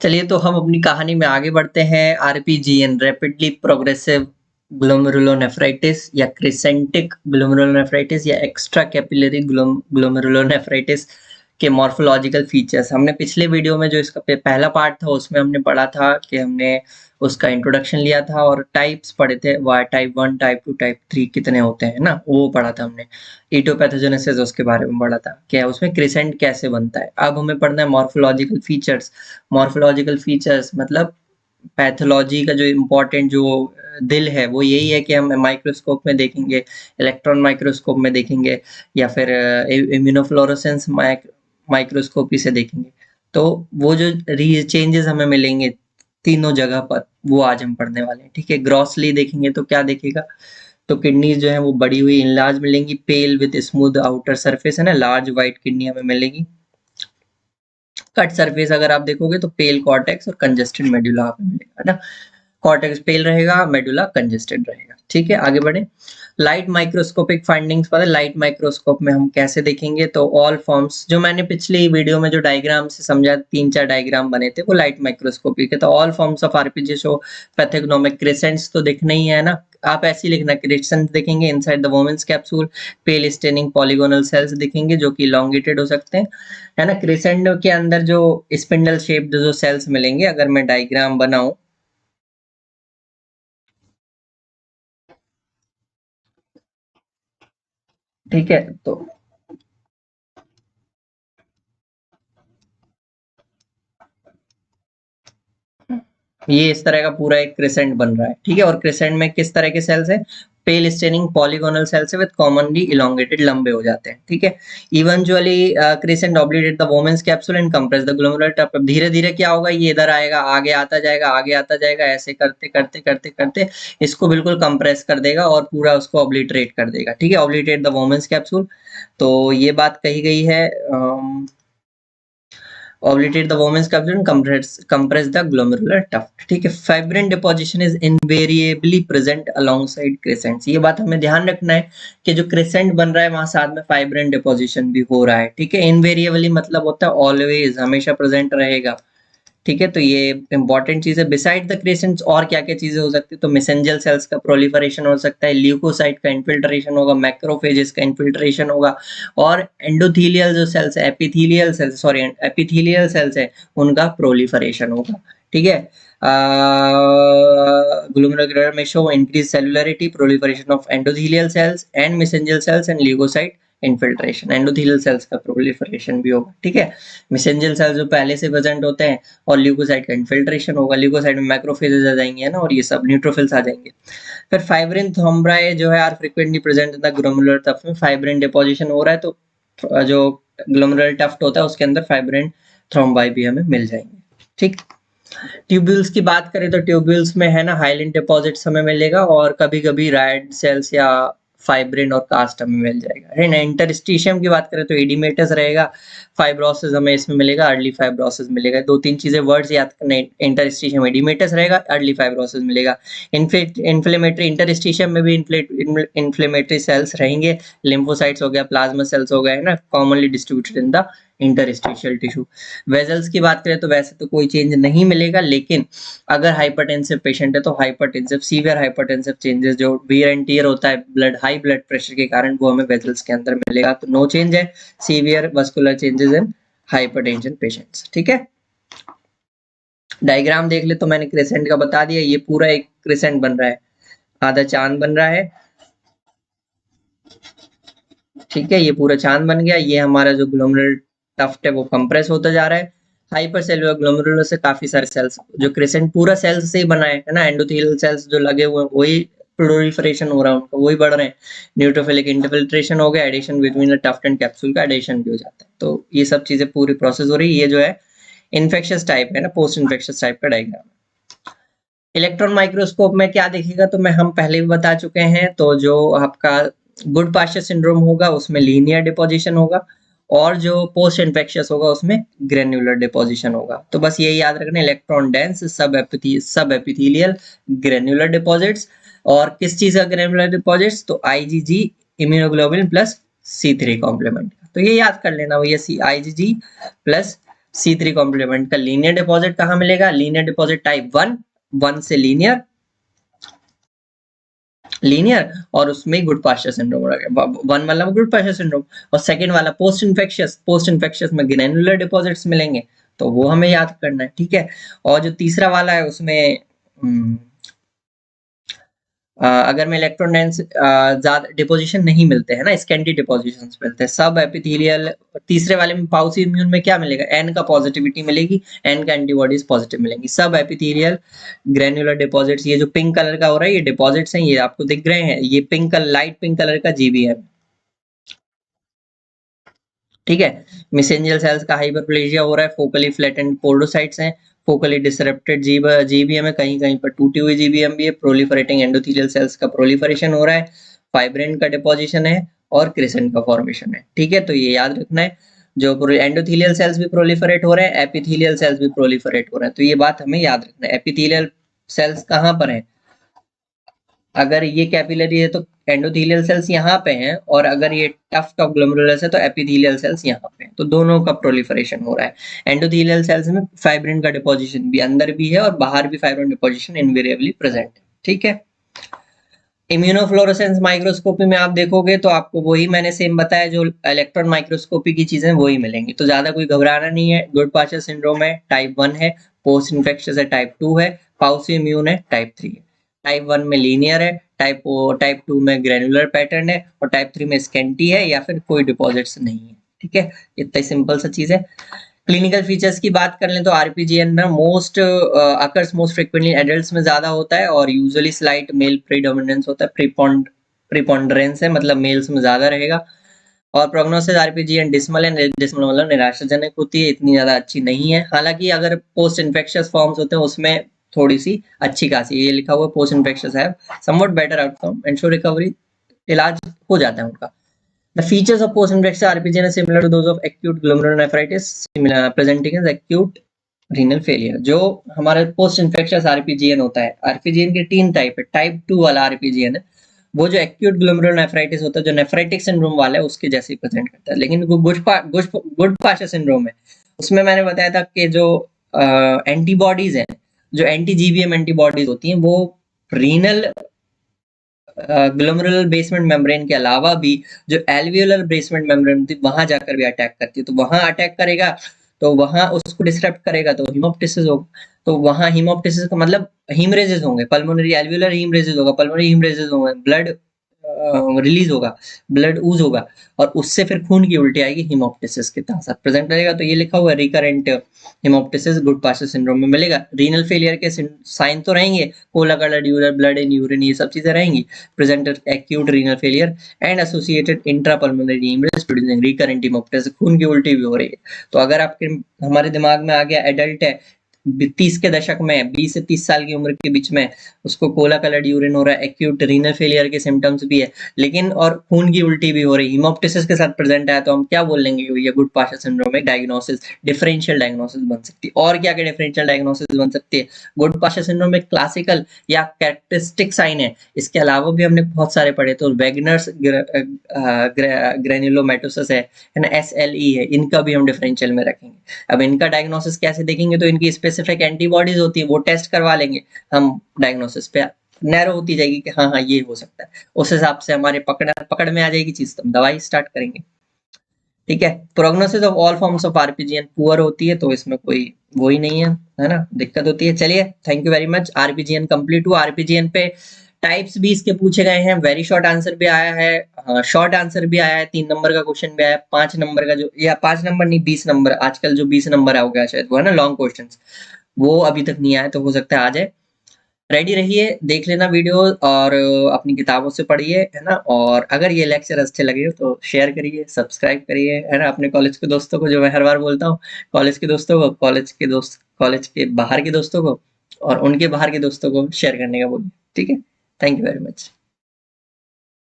चलिए तो हम अपनी कहानी में आगे बढ़ते हैं। आरपीजीएन रैपिडली प्रोग्रेसिव ग्लोमेरुलोनेफ्राइटिस या क्रिसेंटिक ग्लोमेरुलोनेफ्राइटिस या एक्स्ट्रा कैपिलरी ग्लोमेरुलोनेफ्राइटिस के मॉर्फोलॉजिकल फीचर्स। हमने पिछले वीडियो में जो इसका पहला पार्ट था उसमें हमने पढ़ा था कि हमने उसका इंट्रोडक्शन लिया था और टाइप्स पढ़े थे, वाई टाइप 1, टाइप 2, टाइप 3 कितने होते हैं ना, वो पढ़ा था हमने। ईटोपैथोजेनेसिस उसके बारे में पढ़ा था, क्या उसमें क्रिसेंट कैसे बनता है। अब हमें पढ़ना है मॉर्फोलॉजिकल फीचर्स। मॉर्फोलॉजिकल फीचर्स मतलब पैथोलॉजी का जो इम्पोर्टेंट जो दिल है वो यही है कि हम माइक्रोस्कोप में देखेंगे, इलेक्ट्रॉन माइक्रोस्कोप में देखेंगे या फिर इम्यूनोफ्लोरोसेंस माइक्रोस्कोपी से देखेंगे। तो वो जो चेंजेस हमें मिलेंगे तीनों जगह पर वो आज हम पढ़ने वाले हैं। ठीक है, ग्रॉसली देखेंगे तो क्या देखेगा, तो किडनीज जो है वो बड़ी हुई इनलार्ज मिलेंगी, पेल विद स्मूथ आउटर सरफेस है ना, लार्ज व्हाइट किडनी हमें मिलेगी। कट सरफेस अगर आप देखोगे तो पेल कॉर्टेक्स और कंजेस्टेड मेडुला आप मिलेगा ना। कॉर्टेक्स पेल रहेगा, मेडुला कंजेस्टेड रहेगा। ठीक है, आगे बढ़े। लाइट माइक्रोस्कोपिक फाइंडिंग्स पर लाइट माइक्रोस्कोप में हम कैसे देखेंगे, तो ऑल फॉर्म्स जो मैंने पिछली वीडियो में जो डायग्राम से समझा, 3-4 डायग्राम बने थे वो लाइट माइक्रोस्कोपी के। तो all forms of RPG show pathognomic crescents तो दिखना ही है ना। आप ऐसे ही लिखना, क्रिसेंट देखेंगे inside the Bowman's capsule, pale staining polygonal cells दिखेंगे जो कि इलोंगेटेड हो सकते हैं, है ना। क्रिसेंट के अंदर जो स्पिंडल शेप्ड जो सेल्स मिलेंगे, अगर मैं डायग्राम बनाऊं, ठीक है, तो ये इस तरह का पूरा एक क्रिसेंट बन रहा है। ठीक है, और क्रिसेंट में किस तरह के सेल्स हैं, pale staining polygonal cells with commonly elongated, लंबे हो जाते हैं। ठीक है, eventually crescent obliterate the Bowman's capsule and compress the glomerular tuft. धीरे धीरे क्या होगा, ये इधर आएगा, आगे आता जाएगा, आगे आता जाएगा, ऐसे करते करते करते करते इसको बिल्कुल कंप्रेस कर देगा और पूरा उसको ऑब्लिटरेट कर देगा। ठीक है, ऑब्लिटेट द वोमेन्स कैप्सूल, तो ये बात कही गई है। oblitate the Bowman's capsule and compress the glomerular tuft। ठीक है, fibrin deposition is invariably present alongside crescents। ये बात हमें ध्यान रखना है कि जो क्रेसेंट बन रहा है वहां साथ में फाइब्रिन डिपोजिशन भी हो रहा है। ठीक है, इनवेरिएबली मतलब होता है ऑलवेज, हमेशा प्रेजेंट रहेगा। ठीक है, तो ये इंपॉर्टेंट चीज है। बिसाइड द क्रेसेंट्स और क्या क्या चीजें हो सकती है, तो मेसेंजर सेल्स का प्रोलिफरेशन हो सकता है, ल्यूकोसाइट का इन्फिल्ट्रेशन होगा, मैक्रोफेजेस का इन्फिल्ट्रेशन होगा, और एंडोथीलियल जो सेल्स है, epithelial cells, sorry epithelial cells है, उनका प्रोलिफरेशन होगा। ठीक है, ग्लोमेरुलर में show increase cellularity, proliferation of endothelial cells and mesangial cells and leukocyte infiltration, endothelial cells का प्रोलिफरेशन भी होगा। ठीक है, मैसेंजर सेल्स जो पहले से प्रेजेंट होते हैं और ल्यूकोसाइट का इन्फिल्ट्रेशन होगा, ल्यूकोसाइट में मैक्रोफेजेस आ जाएंगे ना, और ये सब न्यूट्रोफिल्स आ जाएंगे। फिर फाइब्रिन थ्रोम्बाई जो है are frequently present in the glomerular tuft में, फाइब्रिन डिपोजिशन हो रहा है तो जो ग्लोमेरुलर टफ्ट होता है उसके अंदर फाइब्रिन थ्रोम्बाई भी हमें मिल जाएंगे। ठीक, ट्यूब्यूल्स की बात करें तो ट्यूब्यूल्स में है ना हाइलिन डिपॉजिट्स हमें मिलेगा, और कभी कभी रायड सेल्स या फाइब्रिन और कास्ट हमें मिल जाएगा, है ना। इंटरस्टिशियम की बात करें तो एडिमेटस रहेगा, फाइब्रोसिस हमें इसमें मिलेगा, अर्ली फाइब्रोसिस मिलेगा। दो तीन चीजें वर्ड्स याद करने, इंटरस्टिशियम एडिमेटस रहेगा, अर्ली फाइब्रोसिस मिलेगा। इन्फ्लेमेटरी इंटरस्टिशियम में भी इन्फ्लेमेटरी सेल्स रहेंगे, लिम्फोसाइट्स हो गया, प्लाज्मा सेल्स हो गए, है ना, commonly distributed in the interstitial tissue. Vessels की बात करें तो वैसे तो कोई चेंज नहीं मिलेगा, लेकिन अगर हाइपरटेंसिव पेशेंट है तो हाइपरटेंसिव सीवियर हाइपरटेंसिव चेंजेस जो वियर एंड टियर होता है ब्लड, हाई ब्लड प्रेशर के कारण, वो हमें वेजल्स के अंदर मिलेगा। तो नो चेंज है, severe muscular changes in hypertension patients. ठीक है, डायग्राम देख ले तो मैंने क्रेसेंट का बता दिया, ये पूरा एक क्रेसेंट बन रहा है, आधा चांद बन रहा है। ठीक है, ये पूरा चांद बन गया, ये हमारा जो ग्लोमेरुलर टफ्ट है वो कंप्रेस होता जा रहा है। हाइपरसेलुलर ग्लोमेरुलर से काफी सारे सेल्स, जो क्रेसेंट पूरा सेल्स से ही बना है ना, एंडोथेलियल सेल्स जो लगे हुए हैं वही प्रोलिफरेशन हो रहा है उनका, वही बढ़ रहे हैं। न्यूट्रोफिलिक इन्फिल्ट्रेशन हो गया, adhesion between the tuft and capsule का एडिशन भी हो जाता है। तो ये सब चीजें पूरी प्रोसेस हो रही है। ये जो है इन्फेक्शियस टाइप है ना, पोस्ट इन्फेक्शियस टाइप का डायग्राम। इलेक्ट्रॉन माइक्रोस्कोप में क्या दिखेगा, तो मैं हम पहले भी बता चुके हैं। तो जो आपका गुड पास्चर सिंड्रोम होगा उसमें लीनियर डिपोजिशन होगा, और जो पोस्ट इन्फेक्शियस होगा उसमें ग्रेन्युलर डिपोजिशन होगा। तो बस यही याद रखना, electron dense sub epithelial granular deposits. और किस चीज का ग्रेन्युलर डिपॉजिट्स, तो IgG immunoglobulin plus C3 complement. तो ये याद कर लेना भैया, आईजीजी प्लस C3 कॉम्प्लीमेंट का लीनियर डिपॉजिट कहाँ मिलेगा? लीनियर डिपॉजिट टाइप 1 से लीनियर और उसमें गुड पास्चर सिंड्रोम रहेगा। 1 वाला गुड पास्चर सिंड्रोम और सेकंड वाला पोस्ट इन्फेक्शियस में ग्रैनुलर डिपॉजिट्स मिलेंगे, तो वो हमें याद करना है, ठीक है। और जो तीसरा वाला है उसमें अगर में इलेक्ट्रॉन ज्यादा डिपोजिशन नहीं मिलते हैं ना, स्कैंटी डिपोजिशन मिलते हैं, सब एपिथेलियल। तीसरे वाले में पाउसी इम्यून में क्या मिलेगा? एन का पॉजिटिविटी मिलेगी, एन का एंटीबॉडीज पॉजिटिव मिलेंगी। सब एपिथेलियल ग्रैनुलर डिपॉजिट्स, ये जो पिंक कलर का हो रहा है ये डिपॉजिट्स हैं, ये आपको दिख रहे हैं, ये पिंक लाइट पिंक कलर का जीबीएम, ठीक है। मेसेंजर सेल्स का हाइपरप्लेजिया हो रहा है, फोकली फ्लैटेंड पोडोसाइट्स हैं, फोकली डिसरप्टेड जीबीएम है, कहीं कहीं पर टूटी हुई जीबीएम भी है, प्रोलिफरेटिंग एंडोथेलियल सेल्स का प्रोलिफरेशन हो रहा है, फाइब्रिन का डिपोजिशन है और क्रिसेंट का फॉर्मेशन है, ठीक है। तो ये याद रखना है, जो एंडोथेलियल सेल्स भी प्रोलिफरेट हो रहे हैं, एपिथेलियल सेल्स भी प्रोलिफरेट हो रहे हैं, तो ये बात हमें याद रखना है। एपिथेलियल सेल्स कहाँ पर है? अगर ये कैपिलरी है तो एंडोथेलियल सेल्स यहाँ पे हैं, और अगर ये टफ्ट ऑफ ग्लोमेरुलस है तो एपिथेलियल सेल्स यहाँ पे हैं, तो दोनों का प्रोलिफरेशन हो रहा है। एंडोथेलियल सेल्स में फाइब्रिन का डिपोजिशन भी अंदर भी है और बाहर भी फाइब्रिन डिपोजिशन इनवेरिएबली प्रेजेंट है, ठीक है। इम्यूनोफ्लोरेसेंस माइक्रोस्कोपी में आप देखोगे तो आपको वही मैंने सेम बताया, जो इलेक्ट्रॉन माइक्रोस्कोपी की चीजें वही मिलेंगी, तो ज्यादा कोई घबराना नहीं है। गुड पास्चर सिंड्रोम है टाइप 1 है, पोस्ट इन्फेक्शियस है टाइप 2 है, पाउसी इम्यून है टाइप 3 है। टाइप 1 में लीनियर है, टाइप 2 में ग्रेनुलर पैटर्न है, और टाइप 3 में स्कैंटी है या फिर कोई डिपॉजिट्स नहीं है, ठीक है। इतना ही सिंपल सा चीज है। क्लिनिकल फीचर्स की बात कर लें तो आरपीजीएन ना अकर्स मोस्ट फ्रीक्वेंटली एडल्ट्स में ज्यादा होता है, और यूजुअली स्लाइट मेल प्रीडोमिनेंस होता है, प्रीपोंडरेंस है, मतलब मेल्स में ज्यादा रहेगा। और प्रोग्नोसिस आरपीजीएन डिस्मल है, डिस्मल मतलब निराशाजनक होती है, इतनी ज्यादा अच्छी नहीं है। हालांकि अगर पोस्ट इन्फेक्शियस फॉर्म्स होते हैं उसमें थोड़ी सी अच्छी खासी, ये लिखा हुआ पोस्ट इन्फेक्शियस है somewhat better outcome and show recovery, इलाज हो जाता है उनका। The features of post-infectious RPGN are similar to those of acute glomerulonephritis, similar presenting as acute renal failure। जो हमारा पोस्ट इन्फेक्शियस आरपीजीएन होता है, आरपीजीएन के 3 टाइप है। टाइप 2 वाला आरपीजीएन है वो जो एक्यूट ग्लोमेरुलोनेफ्राइटिस होता है, जो नेफ्राइटिक सिंड्रोम वाला है उसके जैसे ही प्रेजेंट करता है। लेकिन गुड पास्चर सिंड्रोम है, उसमें मैंने बताया था कि जो एंटीबॉडीज हैं, जो एंटी जीबीएम एंटीबॉडीज होती हैं, वो रीनल ग्लोमेरुलर बेसमेंट मेम्ब्रेन के अलावा भी जो एल्वियोलर बेसमेंट मेम्ब्रेन होती है वहां जाकर भी अटैक करती है, तो वहां अटैक करेगा तो वहां उसको डिस्टर्ब करेगा तो हीमोप्टिसिस होगा, तो वहां हीमोप्टिसिस का मतलब हीमरेजेस होंगे, पल्मोनरी एल्वियोलर हीमरेजेस होगा, पल्मोनरी हीमरेजेस होंगे, ब्लड रिलीज होगा, ब्लड ऊज होगा, और उससे फिर खून की उल्टी आएगी, हीमोप्टिसिस के साथ प्रेजेंट रहेगा। तो ये लिखा हुआ है recurrent haemoptysis Goodpasture syndrome में मिलेगा। रीनल फेलियर के साइन तो रहेंगे, cola coloured urine, blood in urine, ये सब चीजें रहेंगी। Present acute renal failure and associated intrapulmonary haemorrhage producing recurrent haemoptysis, खून की उल्टी भी हो रही है। तो अगर आपके हमारे दिमाग में आ गया एडल्ट है 30 के दशक में, 20 से 30 साल की उम्र के बीच में, उसको कोला कलर्ड यूरिन हो रहा है, एक्यूट रीनल फेलियर के सिम्टम्स भी है, लेकिन और खून की उल्टी भी हो रही, हीमोप्टिसिस के साथ प्रेजेंट है, तो हम क्या बोल लेंगे ये गुड पास्चर सिंड्रोम में डायग्नोसिस, डिफरेंशियल डायग्नोसिस बन सकती है। और क्या क्या डिफरेंशियल डायग्नोसिस बन सकती है? गुड पास्चर सिंड्रोम में क्लासिकल या कैरेक्टरिस्टिक साइन है, इसके अलावा भी हमने बहुत सारे पढ़े, तो वेगनर्स ग्रेनुलोमैटोसिस है ना, SLE है, इनका भी हम डिफरेंशियल में रखेंगे। अब इनका डायग्नोसिस कैसे देखेंगे? तो इनकी स्पेसिफिक एंटीबॉडीज होती है, वो टेस्ट करवा लेंगे हम, डायग्नोसिस पे नैरो होती जाएगी कि हाँ हाँ ये हो सकता है, उस हिसाब से हमारे पकड़ में आ जाएगी चीज, तो हम दवाई स्टार्ट करेंगे, ठीक है। Prognosis of all forms of RPGN poor होती है, तो इसमें कोई वो ही नहीं है ना, दिक्कत होती है। चलिए, thank you very much. RPGN complete हुआ। आरपीजीएन पे टाइप्स भी इसके पूछे गए हैं, वेरी शॉर्ट आंसर भी आया है, शॉर्ट आंसर भी आया है, 3 नंबर का क्वेश्चन भी आया है, 5 नंबर का जो, या 5 नंबर नहीं 20 नंबर, आजकल जो 20 नंबर हो गया शायद वो है ना लॉन्ग क्वेश्चन, वो अभी तक नहीं आया, तो हो सकता है आ जाए। रेडी रहिए, देख लेना वीडियो और अपनी किताबों से पढ़िए, है ना। और अगर ये लेक्चर अच्छे लगे तो शेयर करिए, सब्सक्राइब करिए, है ना, अपने कॉलेज के दोस्तों को, जो मैं हर बार बोलता हूँ, कॉलेज के दोस्तों को, कॉलेज के बाहर के दोस्तों को, और उनके बाहर के दोस्तों को शेयर करने का बोलिए, ठीक है। Thank you very much.